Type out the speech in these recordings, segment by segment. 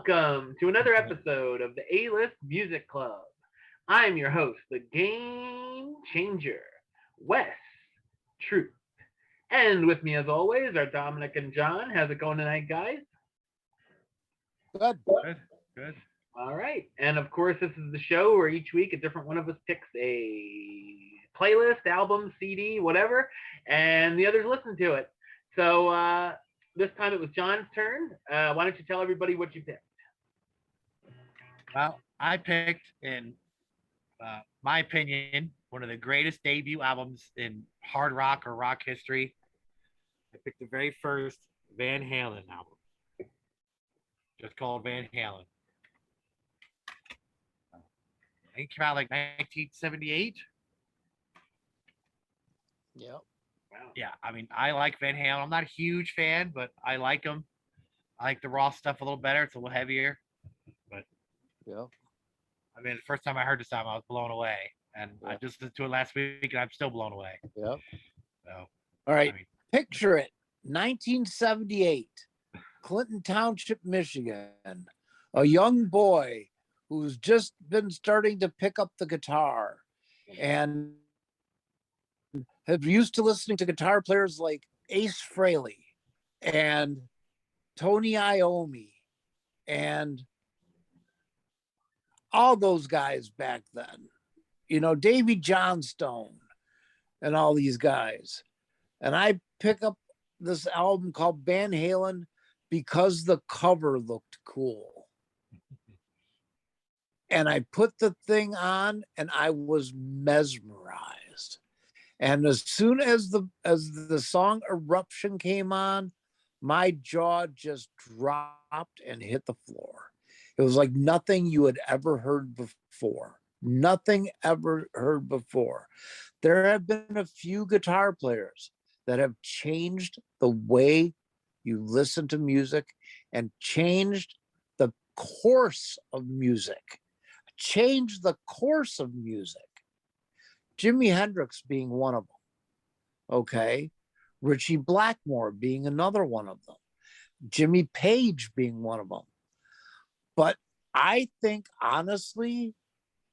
Welcome to another episode of the A-List Music Club. I'm your host, the Game Changer, Wes Truth. And with me, as always, are Dominic and John. How's it going tonight, guys? Good. Good. Good. All right. And of course, this is the show where each week a different one of us picks a playlist, album, CD, whatever, and the others listen to it. So this time it was John's turn. Why don't you tell everybody what you picked? Well, I picked, in my opinion, one of the greatest debut albums in hard rock or rock history. I picked the very first Van Halen album, just called Van Halen. I think it came out like 1978. Yep. Wow. Yeah, I mean, I like Van Halen. I'm not a huge fan, but I like them. I like the raw stuff a little better. It's a little heavier. But Yep. I mean, the first time I heard this album, I was blown away. And I just listened to it last week, and I'm still blown away. Yep. So, All right. I mean, Picture it. 1978, Clinton Township, Michigan. A young boy who's just been starting to pick up the guitar and had used to listening to guitar players like Ace Frehley and Tony Iommi and all those guys back then. You know, Davy Johnstone and all these guys. And I pick up this album called Van Halen because the cover looked cool. And I put the thing on and I was mesmerized. And as soon as the song Eruption came on, my jaw just dropped and hit the floor. It was like nothing you had ever heard before. Nothing ever heard before. There have been a few guitar players that have changed the way you listen to music and changed the course of music. Changed the course of music. Jimi Hendrix being one of them. Okay. Richie Blackmore being another one of them. Jimmy Page being one of them. But I think, honestly,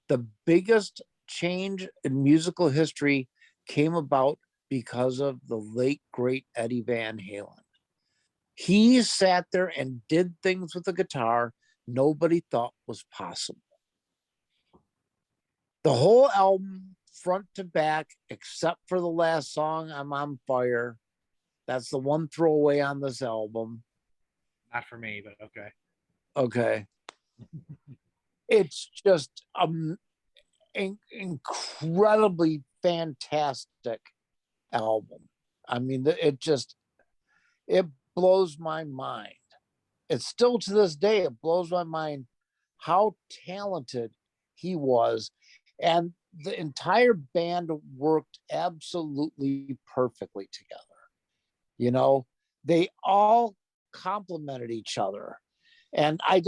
the biggest change in musical history came about because of the late, great Eddie Van Halen. He sat there and did things with the guitar nobody thought was possible. The whole album, front to back, except for the last song, I'm on Fire. That's the one throwaway on this album. not for me, but okay. Okay. It's just incredibly fantastic album. I mean, it blows my mind. It's still to this day, it blows my mind how talented he was. And the entire band worked absolutely perfectly together. You know, they all complemented each other. And I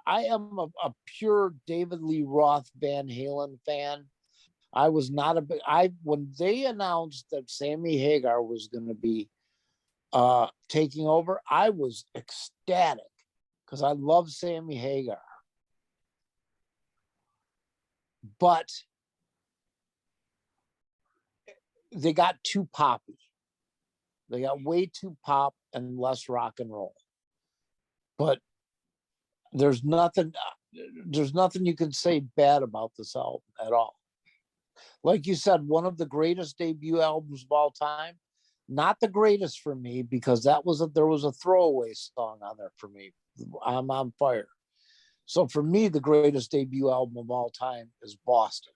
am a pure David Lee Roth Van Halen fan. I was not when they announced that Sammy Hagar was going to be taking over, I was ecstatic because I love Sammy Hagar. But they got too poppy. They got way too pop and less rock and roll. But there's nothing you can say bad about this album at all. Like you said, one of the greatest debut albums of all time. Not the greatest for me because there was a throwaway song on there for me. I'm on Fire. So for me, the greatest debut album of all time is Boston,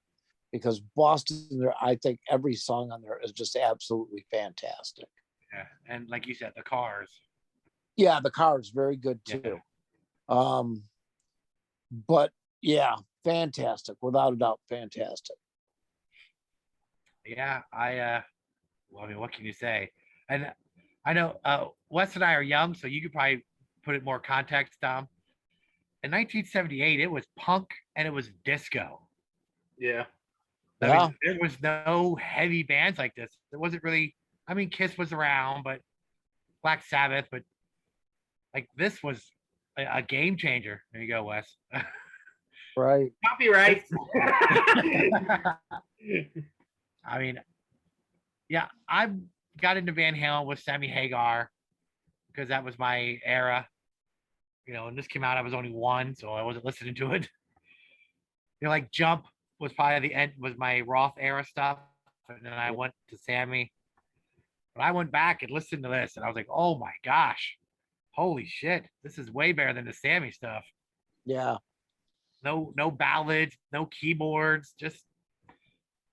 because Boston, I think every song on there is just absolutely fantastic. Yeah, and like you said, the Cars. Yeah, the car is very good too. Yeah. But yeah, fantastic, without a doubt, fantastic. Yeah, well, I mean, what can you say? And I know Wes and I are young, so you could probably put it more context, Dom. In 1978, it was punk and it was disco. Yeah. I mean, there was no heavy bands like this. There wasn't really. I mean, Kiss was around, but Black Sabbath, but like this was a game changer. There you go, Wes. Right. Copyright. I mean, yeah, I got into Van Halen with Sammy Hagar because that was my era. When this came out, I was only 1, so I wasn't listening to it. Like Jump was probably the end, was my Roth era stuff. And then I went to Sammy. But I went back and listened to this, and I was like, oh my gosh, holy shit, this is way better than the Sammy stuff. Yeah. No ballads, no keyboards, just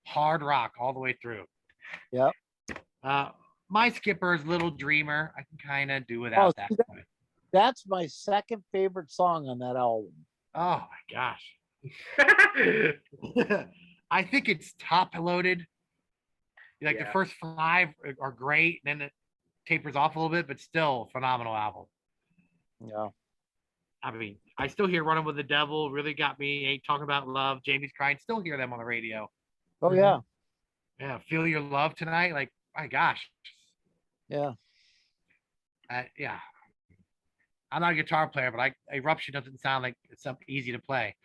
hard rock all the way through. Yep. My skipper is Little Dreamer. I can kind of do without that. That's my second favorite song on that album. Oh my gosh. I think it's top loaded. Like the first 5 are great, and then it tapers off a little bit, but still phenomenal album. Yeah. I mean, I still hear Running with the Devil, Really Got Me, Ain't Talking About Love, Jamie's Crying, still hear them on the radio. Oh yeah. Yeah, Feel Your Love Tonight. Like, my gosh. Yeah. Yeah. I'm not a guitar player, but Eruption doesn't sound like it's something easy to play.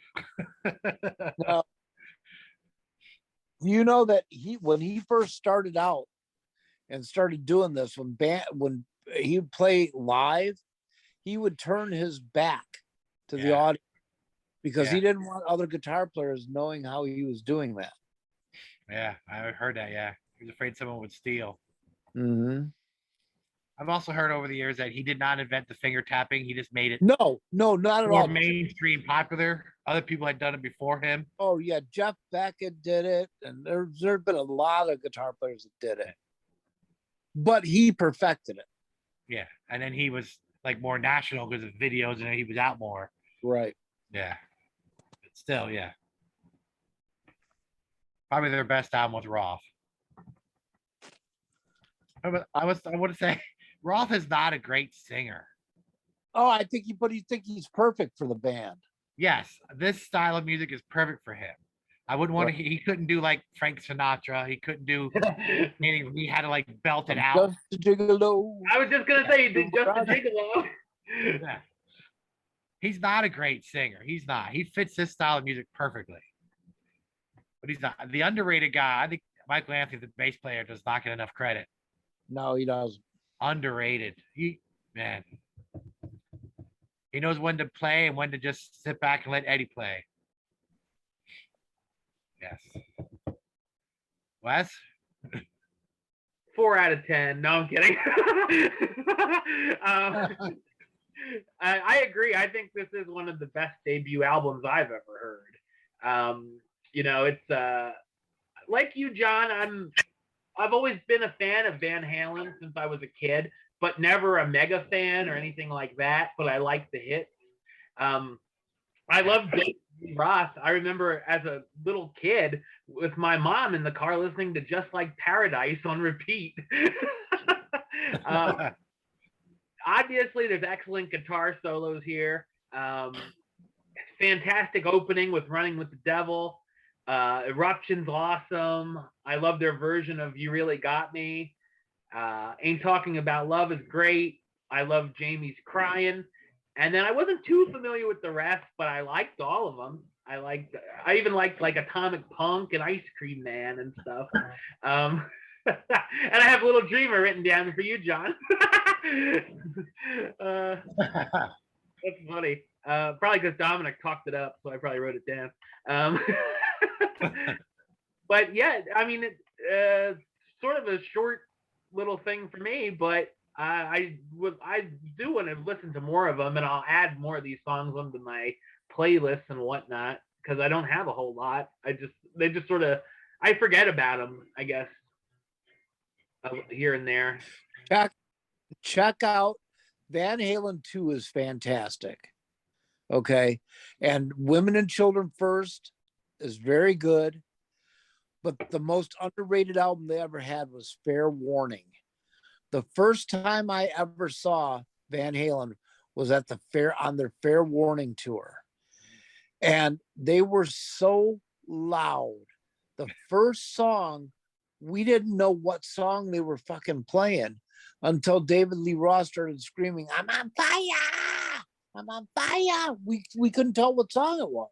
No. You know that when he first started out and started doing this, when he would play live, he would turn his back to the audience because he didn't want other guitar players knowing how he was doing that. Yeah, I heard that. Yeah, he was afraid someone would steal. Mm-hmm. I've also heard over the years that he did not invent the finger tapping. He just made it no, not at all. Mainstream popular. Other people had done it before him. Oh yeah, Jeff Beckett did it, and there's been a lot of guitar players that did it, but he perfected it. Yeah, and then he was like more national because of videos, and he was out more. Right. Yeah, but still, yeah. Probably their best album was Roth. I want to say Roth is not a great singer. Oh, I think he's perfect for the band. Yes, this style of music is perfect for him. I wouldn't want to. He couldn't do like Frank Sinatra. He couldn't do. He had to like belt it out. Just a gigolo. I was just gonna say, just a gigolo. Yeah. He's not a great singer. He's not. He fits this style of music perfectly. But he's not the underrated guy. I think Michael Anthony, the bass player, does not get enough credit. No, he doesn't. Underrated. He knows when to play and when to just sit back and let Eddie play. Yes. Wes? 4 out of 10. No, I'm kidding. I agree. I think this is one of the best debut albums I've ever heard. It's like you, John. I've always been a fan of Van Halen since I was a kid, but never a mega fan or anything like that. But I like the hits. I love David Lee Roth. I remember as a little kid with my mom in the car listening to Just Like Paradise on repeat. Obviously, there's excellent guitar solos here. Fantastic opening with Running with the Devil. Eruption's awesome. I love their version of You Really Got Me. Ain't Talking About Love is great. I love Jamie's Crying. And then I wasn't too familiar with the rest, but I liked all of them. I even liked like Atomic Punk and Ice Cream Man and stuff. And I have Little Dreamer written down for you, John. That's funny. Probably because Dominic talked it up, so I probably wrote it down. But yeah, I mean, it's sort of a short little thing for me, but I do want to listen to more of them, and I'll add more of these songs onto my playlists and whatnot because I don't have a whole lot. They just sort of I forget about them, I guess, here and there. Check out Van Halen 2 is fantastic. Okay, and Women and Children First is very good, but the most underrated album they ever had was Fair Warning. The first time I ever saw Van Halen was at on their Fair Warning tour. And they were so loud. The first song, we didn't know what song they were fucking playing until David Lee Roth started screaming, "I'm on fire! I'm on fire. We couldn't tell what song it was.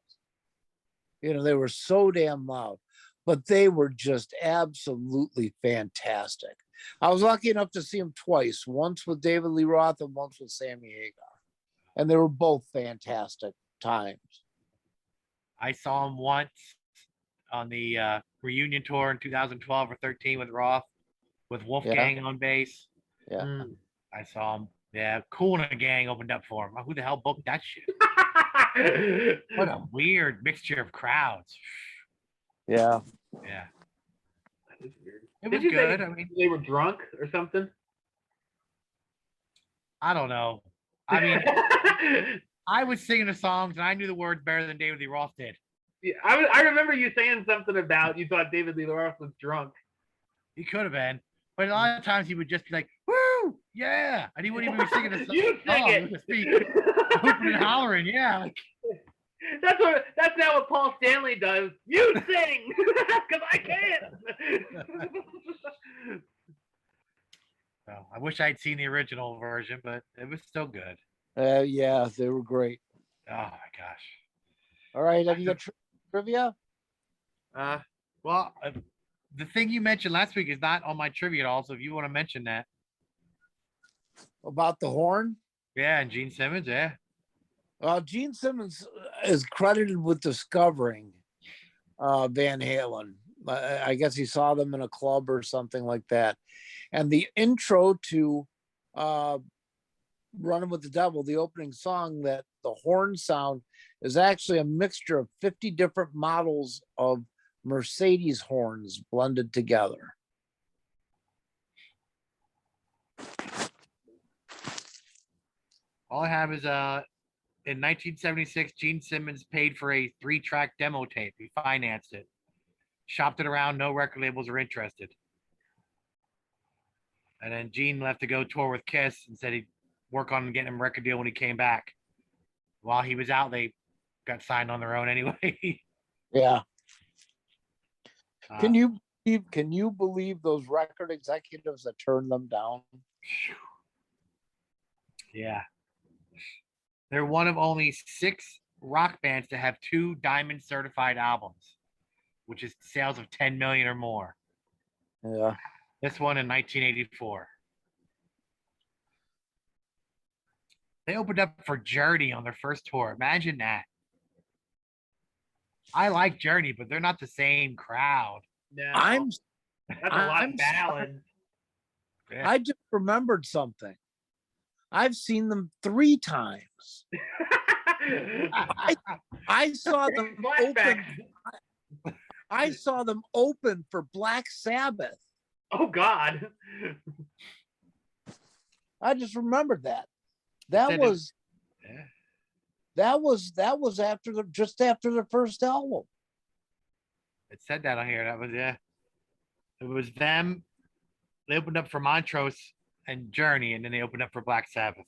They were so damn loud, but they were just absolutely fantastic. I was lucky enough to see them twice, once with David Lee Roth and once with Sammy Hagar. And they were both fantastic times. I saw him once on the reunion tour in 2012 or 13 with Roth, with Wolfgang on bass. Yeah. I saw him. Yeah, Cool in the Gang opened up for him. Who the hell booked that shit? What a weird mixture of crowds. Yeah. Yeah. That is weird. It Did was you good. say I mean, they were drunk or something? I don't know. I mean, I was singing the songs and I knew the words better than David Lee Roth did. Yeah, I remember you saying something about you thought David Lee Roth was drunk. He could have been, but a lot of times he would just be like, "Woo, yeah," and he wouldn't even be singing the song. You sing it. He would just be hooping and hollering, yeah. Like, that's now what Paul Stanley does. You sing, because I can't. so I wish I'd seen the original version, but it was still good. Yeah, they were great. Oh my gosh. All right, have you got trivia? Well, the thing you mentioned last week is not on my trivia at all. So if you want to mention that, About the horn? yeah, and Gene Simmons, yeah. Well, Gene Simmons is credited with discovering Van Halen. I guess he saw them in a club or something like that. And the intro to Running with the Devil, the opening song, that the horn sound is actually a mixture of 50 different models of Mercedes horns blended together. All I have is in 1976, Gene Simmons paid for a 3-track demo tape. He financed it, shopped it around. No record labels were interested. And then Gene left to go tour with Kiss and said he'd work on getting him a record deal when he came back. While he was out, they got signed on their own anyway. Yeah. Can you believe those record executives that turned them down? Yeah. They're one of only 6 rock bands to have 2 diamond certified albums, which is sales of 10 million or more. Yeah. This one in 1984. They opened up for Journey on their first tour. Imagine that. I like Journey, but they're not the same crowd. No, That's a lot of ballads. Yeah. I just remembered something. I've seen them 3 times. I saw them open. I saw them open for Black Sabbath. Oh God. I just remembered that. That was just after the first album. It said that on here. That was It was them. They opened up for Montrose and Journey, and then they opened up for Black Sabbath.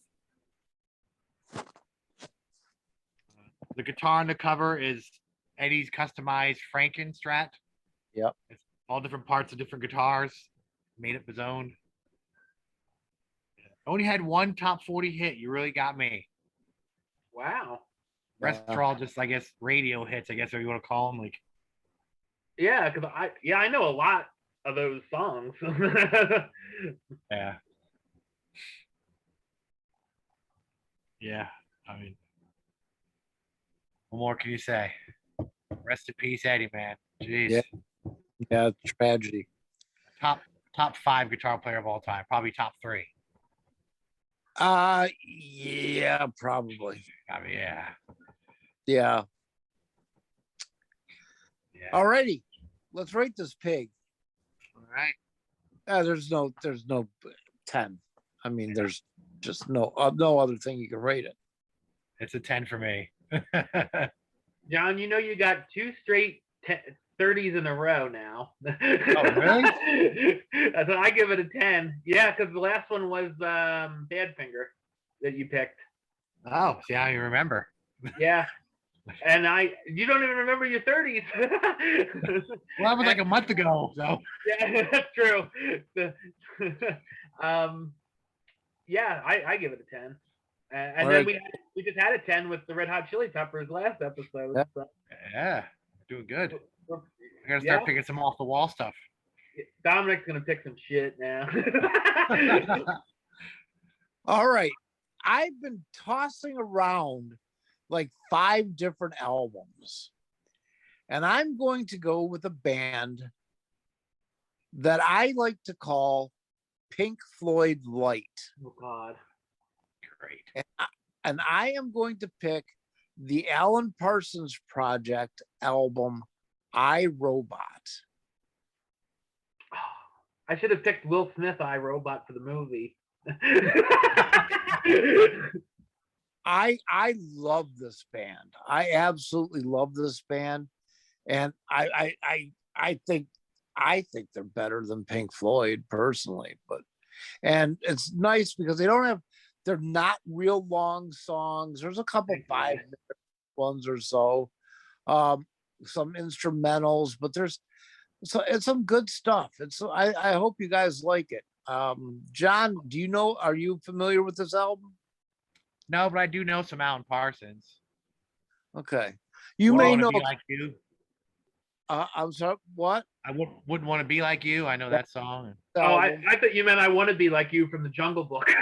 The guitar on the cover is Eddie's customized Frankenstrat. Yep. It's all different parts of different guitars, made up his own. Only had 1 top 40 hit. You really got me. Wow. Rest are all just, I guess, radio hits. I guess what you want to call them. Like, yeah, because I know a lot of those songs. yeah. Yeah. I mean, what more can you say? Rest in peace, Eddie, man. Jeez. Yeah, tragedy. Top 5 guitar player of all time. Probably top 3. Yeah, probably. I mean, yeah. Yeah. Yeah. Alrighty. Let's rate this pig. All right. There's no 10. I mean, there's just no other thing you can rate it. It's a 10 for me. John, you got 2 straight 30s in a row now. Oh, really? So I give it a 10. Yeah, because the last one was Badfinger that you picked. Oh, see how you remember. Yeah. And you don't even remember your 30s. Well, that was like a month ago. So yeah, that's true. Yeah, I give it a 10. And All then right. we just had a 10 with the Red Hot Chili Peppers last episode. Yeah. So. Yeah, doing good. I gotta Yeah. start picking some off the wall stuff. Dominic's gonna pick some shit now. All right. I've been tossing around like 5 different albums, and I'm going to go with a band that I like to call Pink Floyd Light. Oh God. Great. And I am going to pick the Alan Parsons Project album, I, Robot. I should have picked Will Smith, I, Robot for the movie. I love this band. I absolutely love this band, and I think they're better than Pink Floyd personally. And it's nice because they're not real long songs. There's a couple 5-minute ones or so, some instrumentals, but it's some good stuff. I hope you guys like it. John, are you familiar with this album? No, but I do know some Alan Parsons. Okay. You may know. Be like you. I'm sorry, what? I wouldn't want to be like you. I know that song. Oh, I thought you meant I want to be like you from the Jungle Book.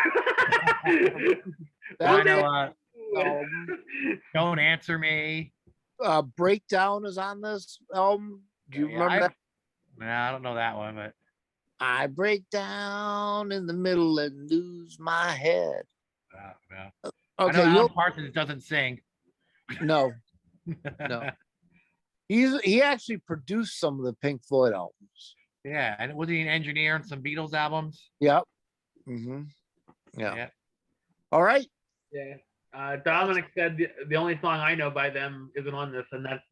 I know. Don't Answer Me. Breakdown is on this album. Do you remember that? No, I don't know that one, but I break down in the middle and lose my head. Yeah. Okay, I know Alan Parsons doesn't sing. No. He actually produced some of the Pink Floyd albums. Yeah, and was he an engineer on some Beatles albums? Yep. Mm-hmm. Yeah. All right. Yeah. Dominic said the only song I know by them isn't on this, and that's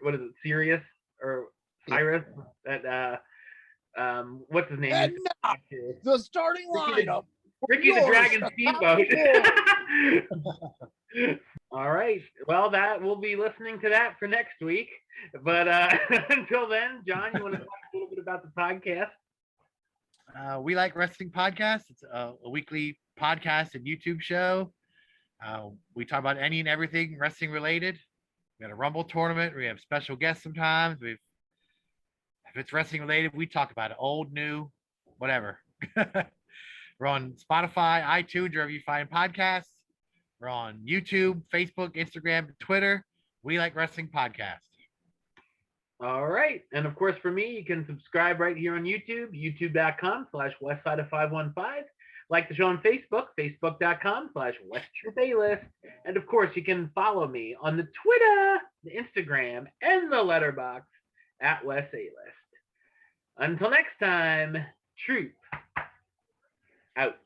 what is it, Sirius or Cyrus? That what's his name? And now, the starting lineup. Ricky the Dragon Steamboat. All right. Well, we'll be listening to that for next week. But until then, John, you want to talk a little bit about the podcast? We Like Wrestling Podcast. It's a weekly podcast and YouTube show. We talk about any and everything wrestling related. We had a Rumble tournament. We have special guests sometimes. If it's wrestling related, we talk about it. Old, new, whatever. We're on Spotify, iTunes, wherever you find podcasts. We're on YouTube, Facebook, Instagram, Twitter. We Like Wrestling Podcast. All right. And of course, for me, you can subscribe right here on YouTube, youtube.com/Westside of 515. Like the show on Facebook, facebook.com/WestTruthAlist. And of course, you can follow me on the Twitter, the Instagram, and the letterbox @WesAlist. Until next time, Troop out.